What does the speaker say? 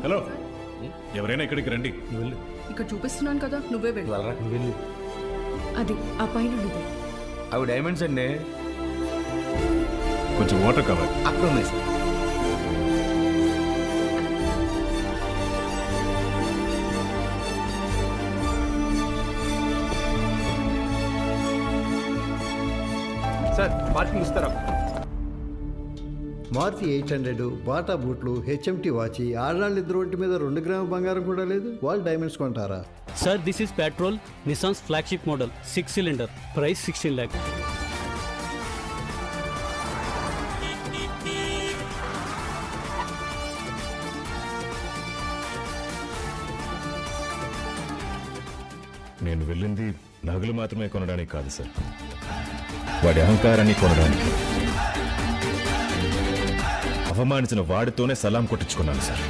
Hello ఎవరైనా ఇక్కడికి రండి. వెళ్ళు. ఇక్కడ చూపిస్తున్నాను కదా, నువ్వే వెళ్ళు. వెళ్ళరా, నువ్వు వెళ్ళు. అది ఆ పైన ఉన్నది. అవి డైమండ్స్ అండి. కొంచెం వాటర్ కావాలి. అక్కడ ఉన్నాయి సార్. సార్ పార్కింగ్ ఇస్తారా? మారుతి 800, బాటా బూట్లు, హెచ్ఎంటి వాచి, ఆడవాళ్ళిద్దరు ఒంటి మీద 2 గ్రాముల బంగారం కూడా లేదు. వాళ్ళు డైమండ్స్ కొంటారా? Sir, this is petrol Nissan's flagship model, 6 cylinder, price 16 lakh. నేను వెళ్ళింది నగలు మాత్రమే కొనడానికి కాదు సార్, వాడి అహంకారాన్ని కొనడానికి. అవమానించిన వాడితోనే సలాం కొట్టించుకున్నాను సార్.